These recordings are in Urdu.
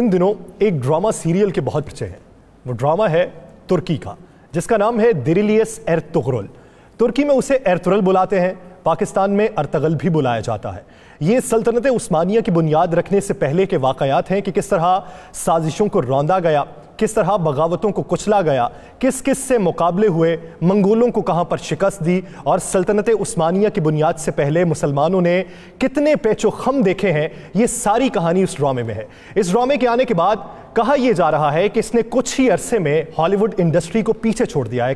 ان دنوں ایک ڈرامہ سیریل کے بہت بچے ہیں. وہ ڈرامہ ہے ترکی کا جس کا نام ہے دیریلیس ارطغرل. ترکی میں اسے ارطغرل بلاتے ہیں, پاکستان میں ارطغرل بھی بلایا جاتا ہے. یہ سلطنت عثمانیہ کی بنیاد رکھنے سے پہلے کے واقعات ہیں کہ کس طرح سازشوں کو روندا گیا, کس طرح بغاوتوں کو کچلا گیا, کس کس سے مقابلے ہوئے, منگولوں کو کہاں پر شکست دی, اور سلطنت عثمانیہ کی بنیاد سے پہلے مسلمانوں نے کتنے پیچ و خم دیکھے ہیں. یہ ساری کہانی اس ڈرامے میں ہے. اس ڈرامے کے آنے کے بعد کہا یہ جا رہا ہے کہ اس نے کچھ ہی عرصے میں ہالی ووڈ انڈسٹری کو پیچھے چھوڑ دیا ہے.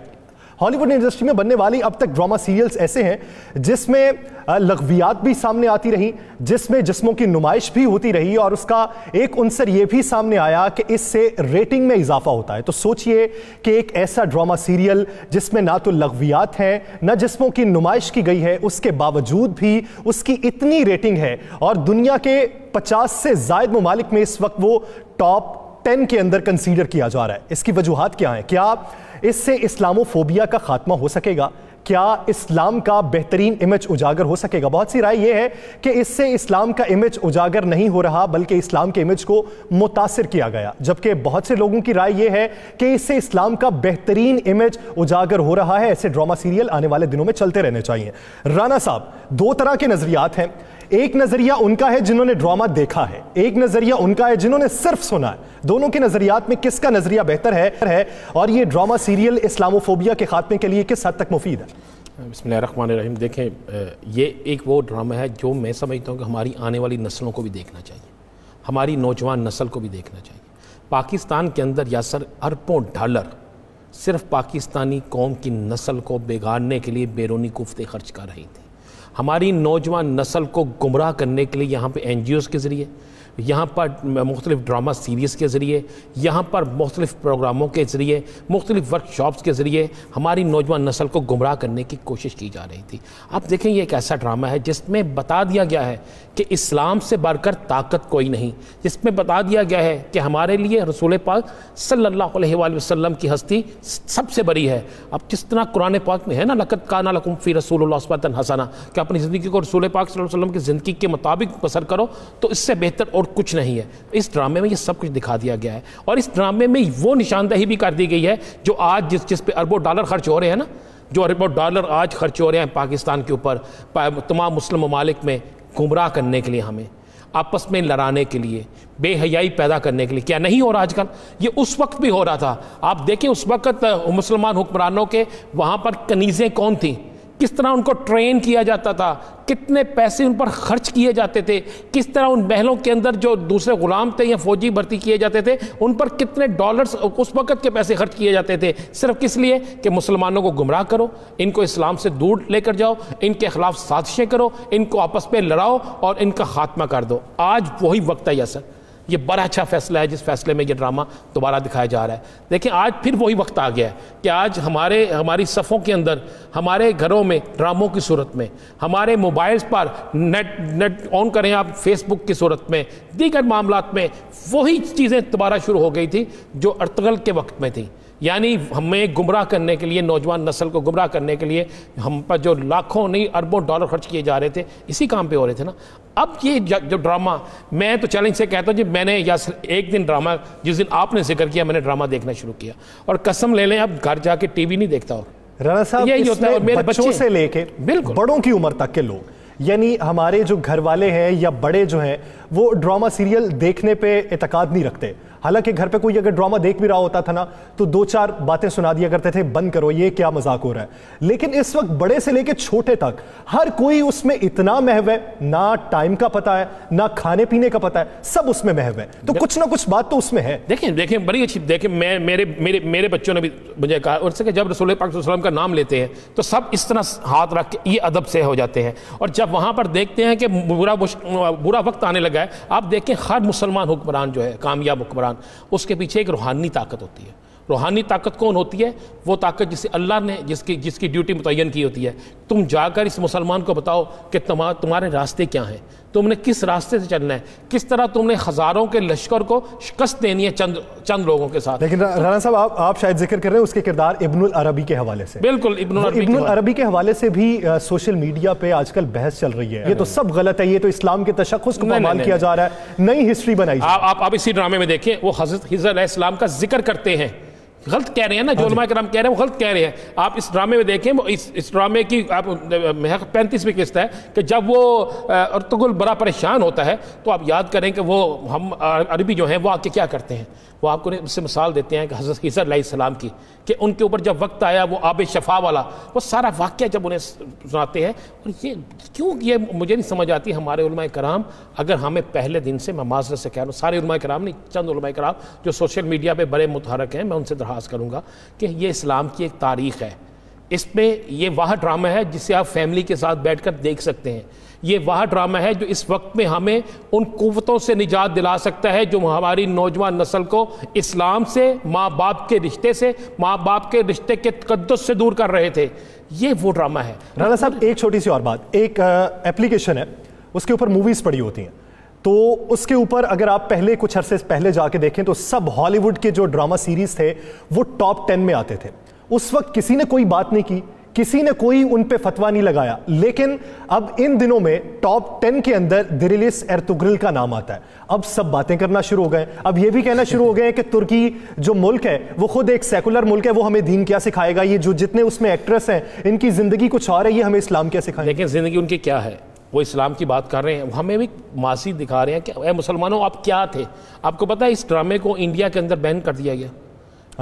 ہالی ووڈ انڈسٹری میں بننے والی اب تک ڈرامہ سیریلز ایسے ہیں جس میں لغویات بھی سامنے آتی رہی, جس میں جسموں کی نمائش بھی ہوتی رہی, اور اس کا ایک عنصر یہ بھی سامنے آیا کہ اس سے ریٹنگ میں اضافہ ہوتا ہے. تو سوچئے کہ ایک ایسا ڈرامہ سیریل جس میں نہ تو لغویات ہیں نہ جسموں کی نمائش کی گئی ہے, اس کے باوجود بھی اس کی اتنی ریٹنگ ہے, اور دنیا کے 50 سے زائد ممالک میں اس وقت وہ ٹاپ 10 کے اندر کنسیڈر کیا جا رہا ہے. اس کی وجوہات کیا ہیں؟ کیا اس سے اسلاموفوبیا کا خاتمہ ہو سکے گا؟ کیا اسلام کا بہترین امیج اجاگر ہو سکے گا؟ بہت سی رائے یہ ہے کہ اس سے اسلام کا امیج اجاگر نہیں ہو رہا بلکہ اسلام کے امیج کو متاثر کیا گیا, جبکہ بہت سے لوگوں کی رائے یہ ہے کہ اس سے اسلام کا بہترین امیج اجاگر ہو رہا ہے. ایسے ڈرامہ سیریل آنے والے دنوں میں چلتے رہنے چاہیے. رانا صاحب, دو طرح کے نظریات ہیں. ایک نظریہ ان کا ہے جنہوں نے ڈرامہ دیکھا ہے, ایک نظریہ ان کا ہے جنہوں نے صرف سنا ہے. دونوں کے نظریات میں کس کا نظریہ بہتر ہے, اور یہ ڈرامہ سیریل اسلاموفوبیا کے خاتمے کے لیے کس حد تک مفید ہے؟ بسم اللہ الرحمن الرحیم. دیکھیں, یہ ایک وہ ڈرامہ ہے جو میں سمجھتا ہوں کہ ہماری آنے والی نسلوں کو بھی دیکھنا چاہیے, ہماری نوجوان نسل کو بھی دیکھنا چاہیے. پاکستان کے اندر یاسر اربوں ڈالر صرف پاکستانی قوم کی نسل کو بگاڑنے کے لیے بیرونی کوفتے خرچ کر رہی تھی. ہماری نوجوان نسل کو گمراہ کرنے کے لیے یہاں پہ این جی اوز کے ذریعے, یہاں پر مختلف ڈرامہ سیریز کے ذریعے, یہاں پر مختلف پروگراموں کے ذریعے, مختلف ورک شاپس کے ذریعے ہماری نوجوان نسل کو گمراہ کرنے کی کوشش کی جا رہی تھی. آپ دیکھیں, یہ ایک ایسا ڈرامہ ہے جس میں بتا دیا گیا ہے کہ اسلام سے بڑھ کر طاقت کوئی نہیں, جس میں بتا دیا گیا ہے کہ ہمارے لیے رسول پاک صلی اللہ علیہ وآلہ وسلم کی ہستی سب سے بڑی ہے. اب جس طرح قرآن پاک میں ہے نا, لقد کان لکم فی رسول اللہ اسوۃ حسنہ, کہ اپنی زندگی کو رسول پاک صلی اللہ علیہ وسلم کی زندگی کے مطابق بسر کرو, تو اس سے بہتر اور کچھ نہیں ہے. اس ڈرامے میں یہ سب کچھ دکھا دیا گیا ہے, اور اس ڈرامے میں وہ نشاندہی بھی کر دی گئی ہے جو آج جس پہ اربوں ڈالر خرچ ہو رہے ہیں نا, جو اربوں ڈالر آج خرچ ہو رہے ہیں پاکستان کے اوپر, تمام مسلم ممالک میں گمراہ کرنے کے لیے, ہمیں آپس میں لڑانے کے لیے, بے حیائی پیدا کرنے کے لیے. کیا نہیں ہو رہا آج کل؟ یہ اس وقت بھی ہو رہا تھا. آپ دیکھیں اس وقت مسلمان حکمرانوں کے وہاں پر کنیزیں کون تھیں, کس طرح ان کو ٹرین کیا جاتا تھا, کتنے پیسے ان پر خرچ کیے جاتے تھے, کس طرح ان محلوں کے اندر جو دوسرے غلام تھے یا فوجی بھرتی کیے جاتے تھے ان پر کتنے ڈالرز اس وقت کے پیسے خرچ کیے جاتے تھے, صرف کس لیے کہ مسلمانوں کو گمراہ کرو, ان کو اسلام سے دور لے کر جاؤ, ان کے خلاف سازشیں کرو, ان کو آپس میں لڑاؤ اور ان کا خاتمہ کر دو. آج وہی وقت ہے یسر, یہ بڑا اچھا فیصلہ ہے جس فیصلے میں یہ ڈرامہ دوبارہ دکھایا جا رہا ہے. دیکھیں, آج پھر وہی وقت آ گیا ہے کہ آج ہماری صفوں کے اندر, ہمارے گھروں میں ڈراموں کی صورت میں, ہمارے موبائلز پر نیٹ آن کریں آپ, فیس بک کی صورت میں, دیگر معاملات میں وہی چیزیں دوبارہ شروع ہو گئی تھی جو ارطغرل کے وقت میں تھی. یعنی ہمیں گمراہ کرنے کے لیے, نوجوان نسل کو گمراہ کرنے کے لیے ہم پر جو لاکھوں نہیں اربوں ڈالر خرچ کیے جا رہے تھے, اسی کام پہ ہو رہے تھے نا. اب یہ جو ڈرامہ, میں تو چیلنج سے کہتا ہوں جی, میں نے ایک دن ڈرامہ, جس دن آپ نے ذکر کیا, میں نے ڈرامہ دیکھنا شروع کیا, اور قسم لے لیں اب گھر جا کے ٹی وی نہیں دیکھتا. اور رانا صاحب, اس میں بچوں سے لے کے بڑوں کی عمر تک کے لوگ, یعنی ہمارے جو گھر والے ہیں یا بڑے جو ہیں, وہ ڈرامہ سیریل دیکھنے پہ اعتقاد نہیں رکھتے. حالانکہ گھر پہ کوئی اگر ڈرامہ دیکھ بھی رہا ہوتا تھا نا تو 2-4 باتیں سنا دیا کرتے تھے, بند کرو, یہ کیا مذاق ہو رہا ہے. لیکن اس وقت بڑے سے لے کے چھوٹے تک ہر کوئی اس میں اتنا محو ہے, نہ ٹائم کا پتہ ہے نہ کھانے پینے کا پتہ ہے, سب اس میں محو ہے. تو کچھ نہ کچھ بات تو اس میں ہے. دیکھیں بڑی اچھی, دیکھیں میرے بچوں نے بھی مجھے کہا, اور کہ جب رسول پاک صلی اللہ علیہ وسلم کا نام لیتے ہیں تو سب اس طرح ہاتھ رکھ کے یہ ادب سے ہو جاتے ہیں, اور جب وہاں پر دیکھتے ہیں کہ برا وقت آنے لگا ہے, آپ دیکھیں ہر مسلمان حکمران جو ہے, کامیاب حکمران, اس کے پیچھے ایک روحانی طاقت ہوتی ہے. روحانی طاقت کون ہوتی ہے؟ وہ طاقت جسے اللہ نے جس کی ڈیوٹی متعین کی ہوتی ہے. تم جا کر اس مسلمان کو بتاؤ کہ تمہارے راستے کیا ہیں, تم نے کس راستے سے چلنا ہے, کس طرح تم نے ہزاروں کے لشکر کو شکست دینی ہے چند لوگوں کے ساتھ. لیکن رانا صاحب آپ شاید ذکر کر رہے ہیں اس کے کردار ابن العربی کے حوالے سے. بالکل, ابن العربی کے حوالے سے بھی سوشل میڈیا پہ آج کل بحث چل رہی ہے, یہ تو سب غلط ہے, یہ تو اسلام کے تشخص کو پامال کیا جا رہا ہے, نئی ہسٹری بنائی. آپ اسی ڈرامے میں دیکھیں وہ حضرت خضر علیہ السلام کا ذکر کرتے ہیں, غلط کہہ رہے ہیں نا, جو علماء کرام کہہ رہے ہیں وہ غلط کہہ رہے ہیں. آپ اس ڈرامے میں دیکھیں, اس ڈرامے کی 35ویں قسط ہے کہ جب وہ ارطغرل بڑا پریشان ہوتا ہے تو آپ یاد کریں کہ وہ ہم عربی جو ہیں وہ آ کے کیا کرتے ہیں, وہ آپ کو اس سے مثال دیتے ہیں کہ حضرت خضر علیہ السلام کی, کہ ان کے اوپر جب وقت آیا وہ آب شفا والا, وہ سارا واقعہ جب انہیں سناتے ہیں. اور یہ کیوں, یہ مجھے نہیں سمجھ آتی. ہمارے علماء کرام اگر ہمیں پہلے دن سے, میں معذرت سے کہہ رہا ہوں, سارے علماء کرام نہیں, چند علماء کرام جو سوشل میڈیا پہ بڑے متحرک ہیں, میں ان سے درخواست کروں گا کہ یہ اسلام کی ایک تاریخ ہے, اس میں یہ وہ ڈرامہ ہے جسے آپ فیملی کے ساتھ بیٹھ کر دیکھ سکتے ہیں. یہ وہ ڈرامہ ہے جو اس وقت میں ہمیں ان قوتوں سے نجات دلا سکتا ہے جو ہماری نوجوان نسل کو اسلام سے, ماں باپ کے رشتے سے, ماں باپ کے رشتے کے تقدس سے دور کر رہے تھے. یہ وہ ڈرامہ ہے. رانا صاحب ایک چھوٹی سی اور بات, ایک اپلیکیشن ہے, اس کے اوپر موویز پڑی ہوتی ہیں, تو اس کے اوپر اگر آپ پہلے کچھ عرصے پہلے جا کے دیکھیں تو سب ہالی ووڈ کے جو ڈرامہ سیریز تھے وہ ٹاپ 10 میں آتے تھے. اس وقت کسی نے کوئی بات نہیں کی, کسی نے کوئی ان پہ فتویٰ نہیں لگایا. لیکن اب ان دنوں میں ٹاپ 10 کے اندر دریلیس ارطغرل کا نام آتا ہے. اب سب باتیں کرنا شروع ہو گئے, اب یہ بھی کہنا شروع ہو گئے کہ ترکی جو ملک ہے وہ خود ایک سیکولر ملک ہے, وہ ہمیں دین کیا سکھائے گا, یہ جو جتنے اس میں ایکٹریس ہیں ان کی زندگی کچھ اور ہے, یہ ہمیں اسلام کیا سکھائے. لیکن زندگی ان کی کیا ہے, وہ اسلام کی بات کر رہے ہیں, ہمیں بھی ماضی دکھا رہے ہیں کہ اے مسلمانوں آپ کیا تھے. آپ کو پتہ ہے اس ڈرامے کو انڈیا کے اندر بین کر دیا گیا.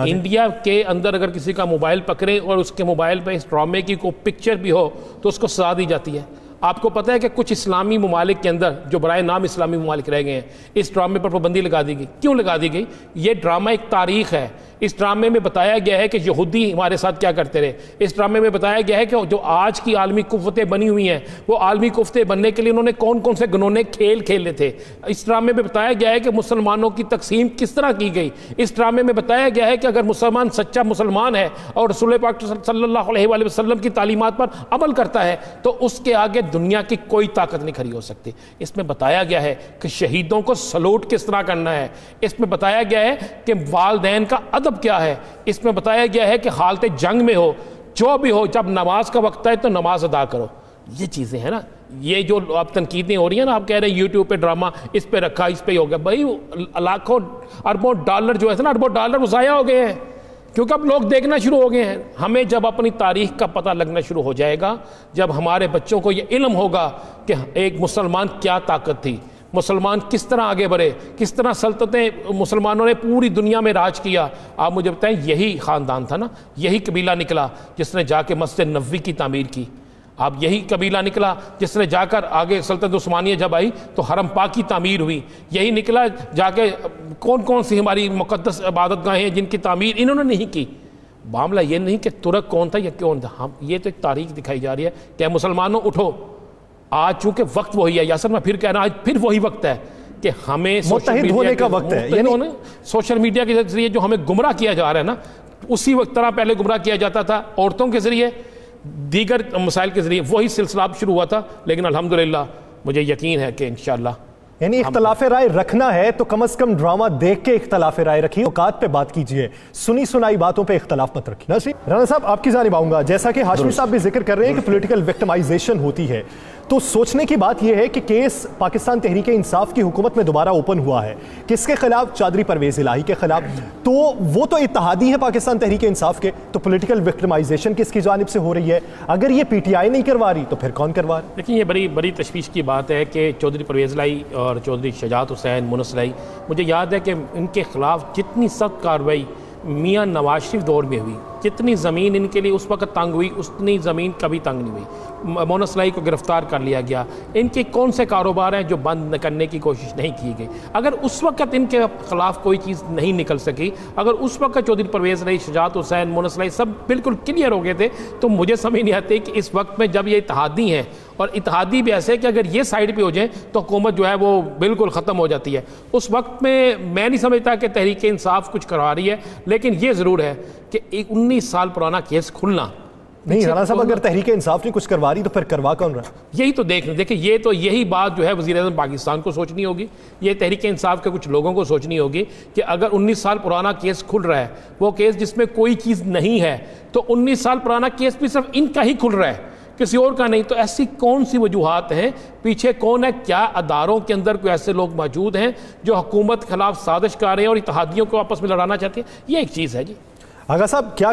انڈیا کے اندر اگر کسی کا موبائل پکڑے اور اس کے موبائل پہ اس ڈرامے کی کوئی پکچر بھی ہو تو اس کو سزا دی جاتی ہے. آپ کو پتہ ہے کہ کچھ اسلامی ممالک کے اندر جو برائے نام اسلامی ممالک رہ گئے ہیں, اس ڈرامے پر پابندی لگا دی گئی. کیوں لگا دی گئی؟ یہ ڈرامہ ایک تاریخ ہے. اس ڈرامے میں بتایا گیا ہے کہ یہودی ہمارے ساتھ کیا کرتے رہے. اس ڈرامے میں بتایا گیا ہے کہ جو آج کی عالمی قوتیں بنی ہوئی ہیں وہ عالمی قوتیں بننے کے لیے انہوں نے کون کون سے گنونے کھیل کھیلے تھے. اس ڈرامے میں بتایا گیا ہے کہ مسلمانوں کی تقسیم کس طرح کی گئی. اس ڈرامے میں بتایا گیا ہے کہ اگر مسلمان سچا مسلمان ہے اور رسول پاک صلی اللہ علیہ وآلہ وسلم کی تعلیمات پر عمل کرتا ہے تو اس کے آگے دنیا کی کوئی طاقت نہیں کھڑی ہو سکتی. اس میں بتایا گیا ہے کہ شہیدوں کو سلوٹ کس طرح کرنا ہے. اس میں بتایا گیا ہے کہ والدین کا ادب کیا ہے. اس میں بتایا گیا ہے کہ حالت جنگ میں ہو, جو بھی ہو, جب نماز کا وقت ہے تو نماز ادا کرو. یہ چیزیں ہیں نا, یہ جو آپ تنقیدیں ہو رہی ہیں نا, آپ کہہ رہے ہیں یوٹیوب پہ ڈرامہ اس پہ رکھا, اس پہ ہو گیا. بھائی لاکھوں اربوں ڈالر جو ہے نا, اربوں ڈالر وہ ضائع ہو گئے ہیں کیونکہ اب لوگ دیکھنا شروع ہو گئے ہیں. ہمیں جب اپنی تاریخ کا پتہ لگنا شروع ہو جائے گا, جب ہمارے بچوں کو یہ علم ہوگا کہ ایک مسلمان کیا طاقت تھی, مسلمان کس طرح آگے بڑھے, کس طرح سلطنتیں مسلمانوں نے پوری دنیا میں راج کیا. آپ مجھے بتائیں, یہی خاندان تھا نا, یہی قبیلہ نکلا جس نے جا کے مسجد نبوی کی تعمیر کی. آپ یہی قبیلہ نکلا جس نے جا کر آگے سلطنت عثمانیہ جب آئی تو حرم پاک کی تعمیر ہوئی. یہی نکلا جا کے کون کون سی ہماری مقدس عبادت گاہیں ہیں جن کی تعمیر انہوں نے نہیں کی. معاملہ یہ نہیں کہ ترک کون تھا یا کون تھا, ہم یہ تو ایک تاریخ دکھائی جا رہی ہے کہ مسلمانوں اٹھو. آج چونکہ وقت وہی ہے, یاسر میں پھر کہہ رہا ہوں, آج پھر وہی وقت ہے کہ ہمیں متحد ہونے کا وقت ہے. یعنی سوشل میڈیا کے ذریعے جو ہمیں گمراہ کیا جا رہا ہے نا, اسی وقت طرح پہلے گمراہ کیا جاتا تھا عورتوں کے ذریعے, دیگر مسائل کے ذریعے, وہی سلسلہ شروع ہوا تھا. لیکن الحمدللہ مجھے یقین ہے کہ انشاءاللہ یعنی اختلاف رائے رکھنا ہے تو کم از کم ڈرامہ دیکھ کے اختلاف رائے رکھیے, اوقات پہ بات کیجئے, سنی سنائی باتوں پہ اختلاف مت رکھیے. رانا صاحب آپ کی جانب آؤں گا, جیسا کہ ہاشمی صاحب بھی ذکر کر رہے ہیں کہ پولیٹیکل وکٹمائزیشن ہوتی ہے, تو سوچنے کی بات یہ ہے کہ کیس پاکستان تحریک انصاف کی حکومت میں دوبارہ اوپن ہوا ہے. کس کے خلاف؟ چادری پرویز الہی کے خلاف. تو وہ تو اتحادی ہے پاکستان تحریک انصاف کے, تو پولیٹیکل وکٹمائزیشن کس کی جانب سے ہو رہی ہے؟ اگر یہ پی ٹی آئی نہیں کروا رہی تو پھر کون کروا رہا؟ لیکن یہ بڑی تشویش کی بات ہے کہ چودھری پرویز الہی اور چودھری شجاعت حسین, مونس الہی, مجھے یاد ہے کہ ان کے خلاف جتنی سخت کارروائی میاں نواز شریف دور میں ہوئی, جتنی زمین ان کے لیے اس وقت تنگ ہوئی اتنی زمین کبھی تنگ نہیں ہوئی. مونس الہی کو گرفتار کر لیا گیا. ان کے کون سے کاروبار ہیں جو بند کرنے کی کوشش نہیں کی گئی؟ اگر اس وقت ان کے خلاف کوئی چیز نہیں نکل سکی, اگر اس وقت چودھری پرویز الہی, شجاعت حسین, مونس الہی سب بالکل کلیئر ہو گئے تھے, تو مجھے سمجھ نہیں آتی کہ اس وقت میں جب یہ اتحادی ہیں, اور اتحادی بھی ایسے کہ اگر یہ سائیڈ پہ ہو جائیں تو حکومت جو ہے وہ بالکل ختم ہو جاتی ہے. اس وقت میں نہیں سمجھتا کہ تحریک انصاف کچھ کروا رہی ہے. لیکن یہ ضرور ہے کہ ایک 19 سال پرانا کیس کھلنا نہیں رانا صاحب اگر تحریک انصاف نے کچھ کروا رہی تو پھر کروا کون رہا؟ یہی تو دیکھیں یہ تو یہی بات جو ہے وزیر اعظم پاکستان کو سوچنی ہوگی، یہ تحریک انصاف کے کچھ لوگوں کو سوچنی ہوگی کہ اگر 19 سال پرانا کیس کھل رہا ہے، وہ کیس جس میں کوئی چیز نہیں ہے، تو 19 سال پرانا کیس بھی صرف ان کا ہی کھل رہا ہے، کسی اور کا نہیں. تو ایسی کون سی وجوہات ہیں، پیچھے کون ہے؟ کیا اداروں کے اندر کوئی ایسے لوگ موجود ہیں جو حکومت کے خلاف سازش کر رہے ہیں اور اتحادیوں کو آپس میں لڑانا چاہتے ہیں؟ یہ ایک چیز ہے جی. آغا صاحب کیا